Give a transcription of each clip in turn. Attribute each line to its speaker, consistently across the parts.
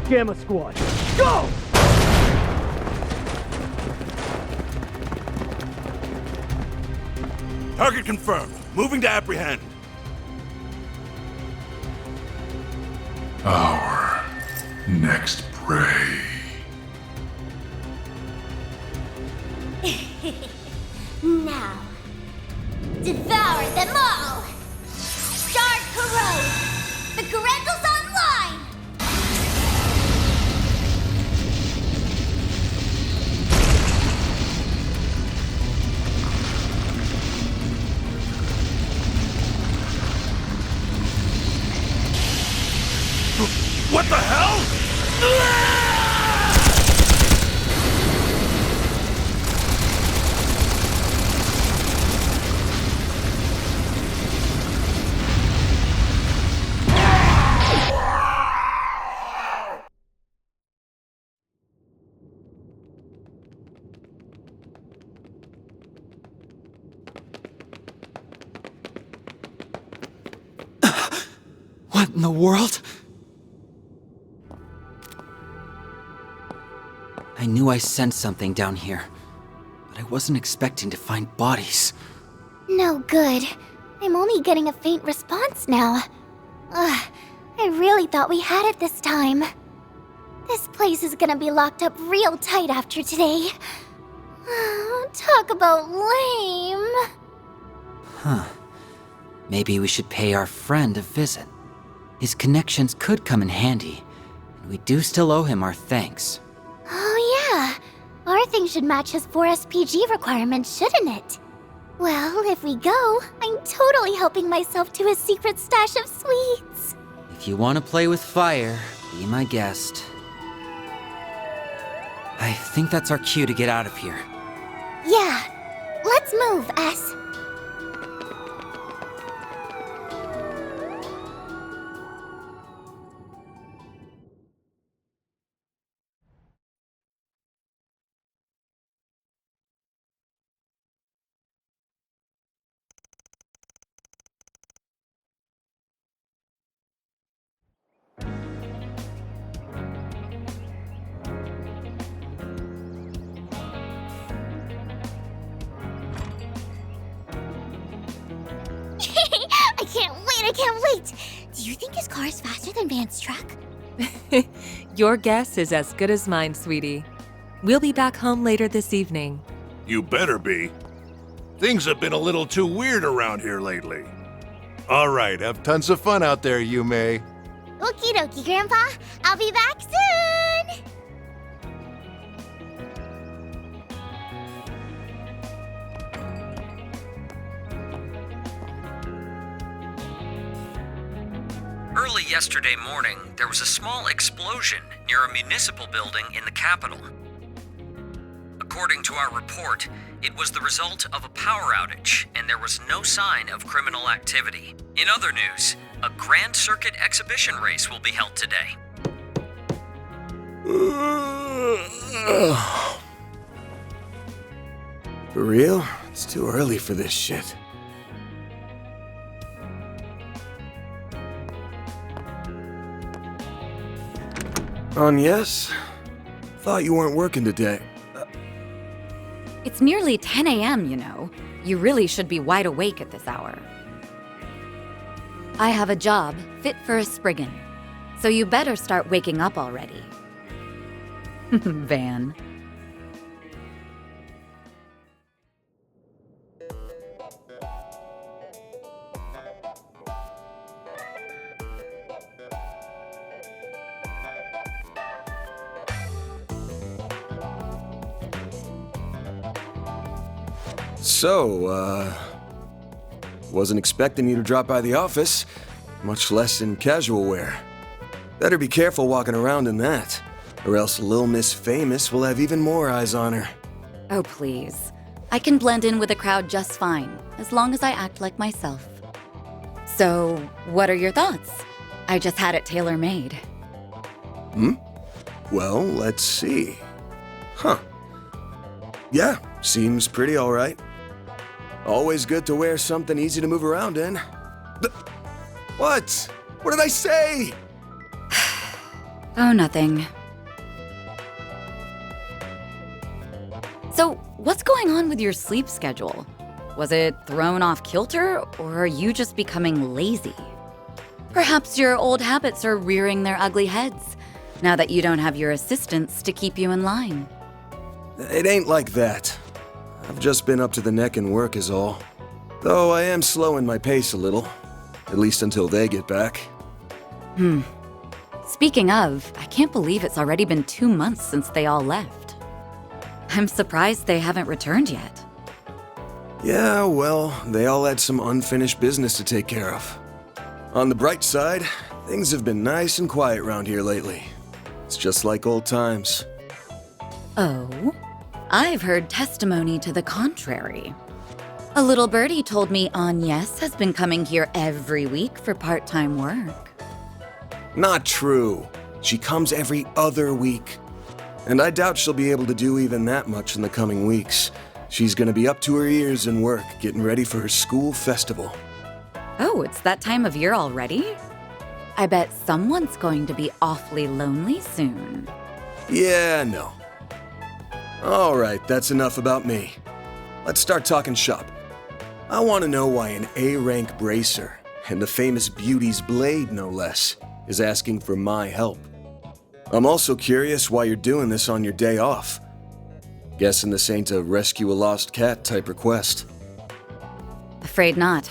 Speaker 1: Gamma Squad, go!
Speaker 2: Target confirmed. Moving to apprehend.
Speaker 3: Our next prey.
Speaker 4: Now, devour them all! Start corrode! The Correndal's online!
Speaker 2: What the hell?
Speaker 5: What in the world? I knew I sensed something down here, but I wasn't expecting to find bodies.
Speaker 4: No good. I'm only getting a faint response now. Ugh, I really thought we had it this time. This place is gonna be locked up real tight after today. Talk about lame.
Speaker 5: Huh. Maybe we should pay our friend a visit. His connections could come in handy, and we do still owe him our thanks.
Speaker 4: Oh yeah, our thing should match his 4 SPG requirements, shouldn't it? Well, if we go, I'm totally helping myself to his secret stash of sweets.
Speaker 5: If you want to play with fire, be my guest. I think that's our cue to get out of here.
Speaker 4: Yeah, let's move, S. I can't wait! Do you think his car is faster than Van's truck?
Speaker 6: Your guess is as good as mine, sweetie. We'll be back home later this evening.
Speaker 2: You better be. Things have been a little too weird around here lately. All right, have tons of fun out there, Yume.
Speaker 4: Okie dokie, Grandpa. I'll be back soon!
Speaker 5: Early yesterday morning, there was a small explosion near a municipal building in the capital. According to our report, it was the result of a power outage, and there was no sign of criminal activity. In other news, a Grand Circuit exhibition race will be held today.
Speaker 7: For real? It's too early for this shit. Yes? Thought you weren't working today.
Speaker 8: It's nearly 10 a.m., you know. You really should be wide awake at this hour. I have a job fit for a Spriggan, so you better start waking up already. Van.
Speaker 7: So, wasn't expecting you to drop by the office, much less in casual wear. Better be careful walking around in that, or else Lil Miss Famous will have even more eyes on her.
Speaker 8: Oh, please. I can blend in with the crowd just fine, as long as I act like myself. So, what are your thoughts? I just had it tailor-made.
Speaker 7: Well, let's see. Huh. Yeah, seems pretty alright. Always good to wear something easy to move around in. What? What did I say?
Speaker 8: Oh, nothing. So, what's going on with your sleep schedule? Was it thrown off kilter, or are you just becoming lazy? Perhaps your old habits are rearing their ugly heads, now that you don't have your assistants to keep you in line.
Speaker 7: It ain't like that. I've just been up to the neck in work is all. Though I am slowing my pace a little. At least until they get back.
Speaker 8: Speaking of, I can't believe it's already been 2 months since they all left. I'm surprised they haven't returned yet.
Speaker 7: Yeah, well, they all had some unfinished business to take care of. On the bright side, things have been nice and quiet around here lately. It's just like old times.
Speaker 8: Oh? I've heard testimony to the contrary. A little birdie told me Agnes has been coming here every week for part-time work.
Speaker 7: Not true. She comes every other week. And I doubt she'll be able to do even that much in the coming weeks. She's gonna be up to her ears in work, getting ready for her school festival.
Speaker 8: Oh, it's that time of year already? I bet someone's going to be awfully lonely soon.
Speaker 7: Yeah, no. All right, that's enough about me. Let's start talking shop. I want to know why an A-rank bracer, and the famous Beauty's Blade no less, is asking for my help. I'm also curious why you're doing this on your day off. Guessing this ain't a rescue a lost cat type request.
Speaker 8: Afraid not.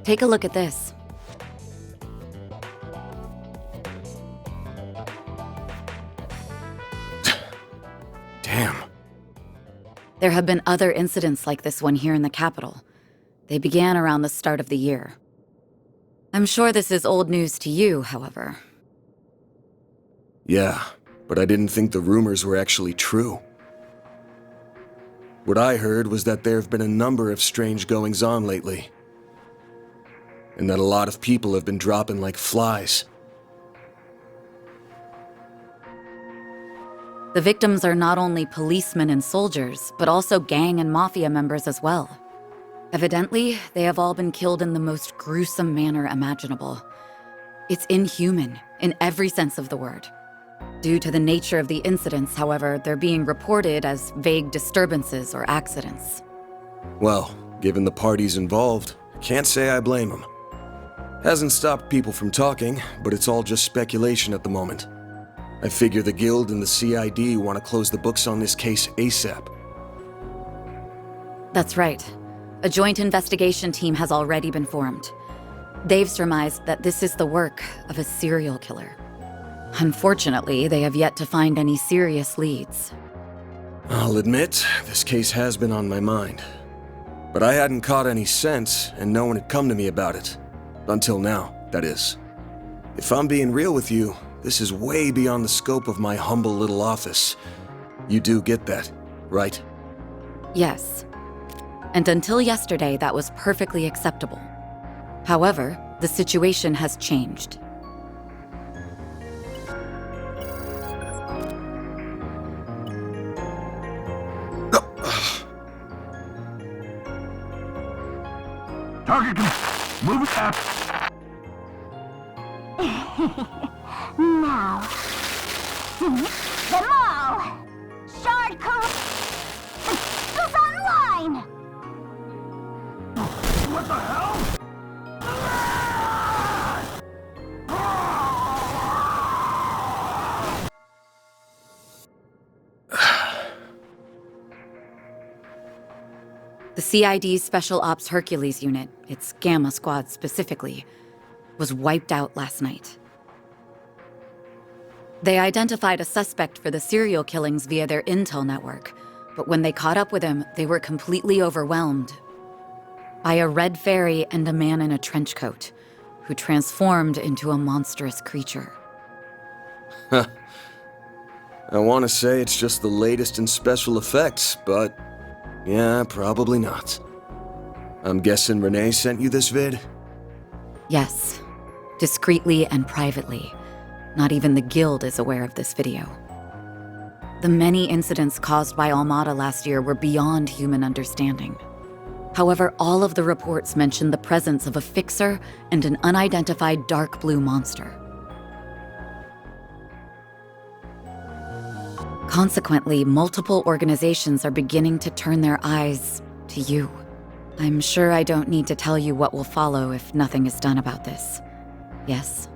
Speaker 8: Take a look at this.
Speaker 7: Damn.
Speaker 8: There have been other incidents like this one here in the capital. They began around the start of the year. I'm sure this is old news to you, however.
Speaker 7: Yeah, but I didn't think the rumors were actually true. What I heard was that there have been a number of strange goings-on lately. And that a lot of people have been dropping like flies.
Speaker 8: The victims are not only policemen and soldiers, but also gang and mafia members as well. Evidently, they have all been killed in the most gruesome manner imaginable. It's inhuman, in every sense of the word. Due to the nature of the incidents, however, they're being reported as vague disturbances or accidents.
Speaker 7: Well, given the parties involved, can't say I blame them. Hasn't stopped people from talking, but it's all just speculation at the moment. I figure the Guild and the CID want to close the books on this case ASAP.
Speaker 8: That's right. A joint investigation team has already been formed. They've surmised that this is the work of a serial killer. Unfortunately, they have yet to find any serious leads.
Speaker 7: I'll admit, this case has been on my mind. But I hadn't caught any sense, and no one had come to me about it. Until now, that is. If I'm being real with you, this is way beyond the scope of my humble little office. You do get that, right?
Speaker 8: Yes. And until yesterday, that was perfectly acceptable. However, the situation has changed.
Speaker 1: Target, move it up.
Speaker 9: Now, seize them all! Shard is online!
Speaker 1: What the hell?
Speaker 8: The CID's Special Ops Hercules unit, its Gamma Squad specifically, was wiped out last night. They identified a suspect for the serial killings via their intel network, but when they caught up with him, they were completely overwhelmed by a red fairy and a man in a trench coat, who transformed into a monstrous creature.
Speaker 7: I want to say it's just the latest in special effects, but yeah, probably not. I'm guessing Renee sent you this vid?
Speaker 8: Yes, discreetly and privately. Not even the Guild is aware of this video. The many incidents caused by Almada last year were beyond human understanding. However, all of the reports mentioned the presence of a fixer and an unidentified dark blue monster. Consequently, multiple organizations are beginning to turn their eyes to you. I'm sure I don't need to tell you what will follow if nothing is done about this. Yes?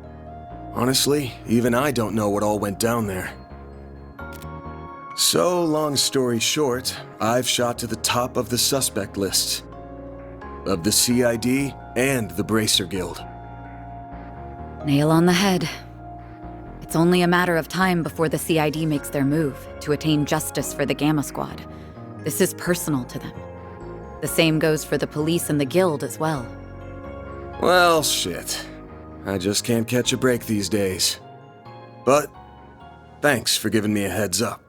Speaker 7: Honestly, even I don't know what all went down there. So, long story short, I've shot to the top of the suspect list. Of the CID and the Bracer Guild.
Speaker 8: Nail on the head. It's only a matter of time before the CID makes their move to attain justice for the Gamma Squad. This is personal to them. The same goes for the police and the guild as well.
Speaker 7: Well, shit. I just can't catch a break these days. But, thanks for giving me a heads up.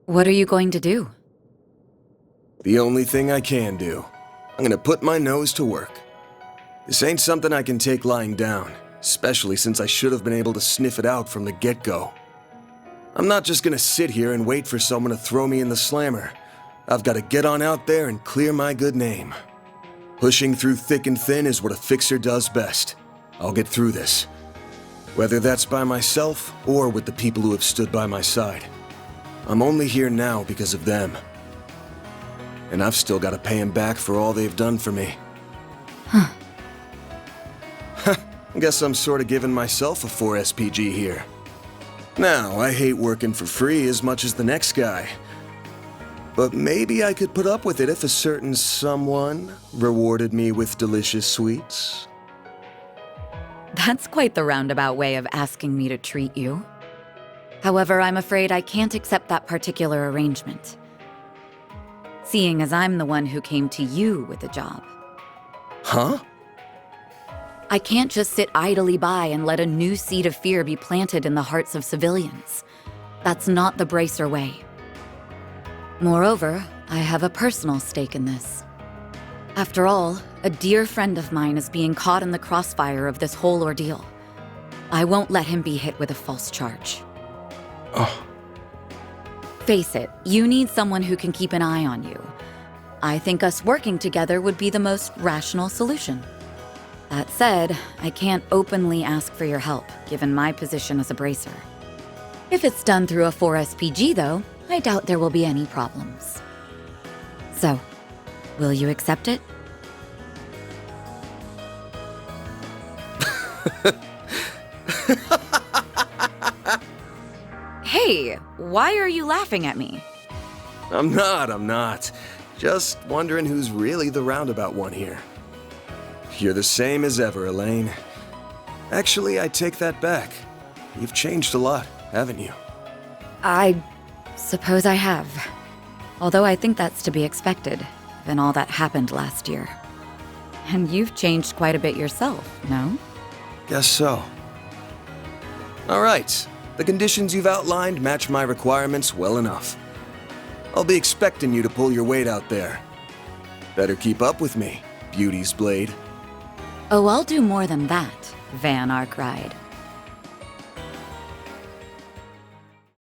Speaker 8: What are you going to do?
Speaker 7: The only thing I can do. I'm gonna put my nose to work. This ain't something I can take lying down, especially since I should have been able to sniff it out from the get-go. I'm not just gonna sit here and wait for someone to throw me in the slammer. I've gotta get on out there and clear my good name. Pushing through thick and thin is what a fixer does best. I'll get through this. Whether that's by myself or with the people who have stood by my side. I'm only here now because of them. And I've still got to pay them back for all they've done for me.
Speaker 8: Huh.
Speaker 7: Guess I'm sort of giving myself a 4 SPG here. Now, I hate working for free as much as the next guy. But maybe I could put up with it if a certain someone rewarded me with delicious sweets.
Speaker 8: That's quite the roundabout way of asking me to treat you. However, I'm afraid I can't accept that particular arrangement. Seeing as I'm the one who came to you with a job.
Speaker 7: Huh?
Speaker 8: I can't just sit idly by and let a new seed of fear be planted in the hearts of civilians. That's not the Bracer way. Moreover, I have a personal stake in this. After all, a dear friend of mine is being caught in the crossfire of this whole ordeal. I won't let him be hit with a false charge.
Speaker 7: Oh.
Speaker 8: Face it, you need someone who can keep an eye on you. I think us working together would be the most rational solution. That said, I can't openly ask for your help, given my position as a bracer. If it's done through a 4 SPG, though, I doubt there will be any problems. So, will you accept it? Hey, why are you laughing at me?
Speaker 7: I'm not. Just wondering who's really the roundabout one here. You're the same as ever, Elaine. Actually, I take that back. You've changed a lot, haven't you?
Speaker 8: I suppose I have. Although I think that's to be expected, given all that happened last year. And you've changed quite a bit yourself, no?
Speaker 7: Guess so. All right. The conditions you've outlined match my requirements well enough. I'll be expecting you to pull your weight out there. Better keep up with me, Beauty's Blade.
Speaker 8: Oh, I'll do more than that, Van Arkride.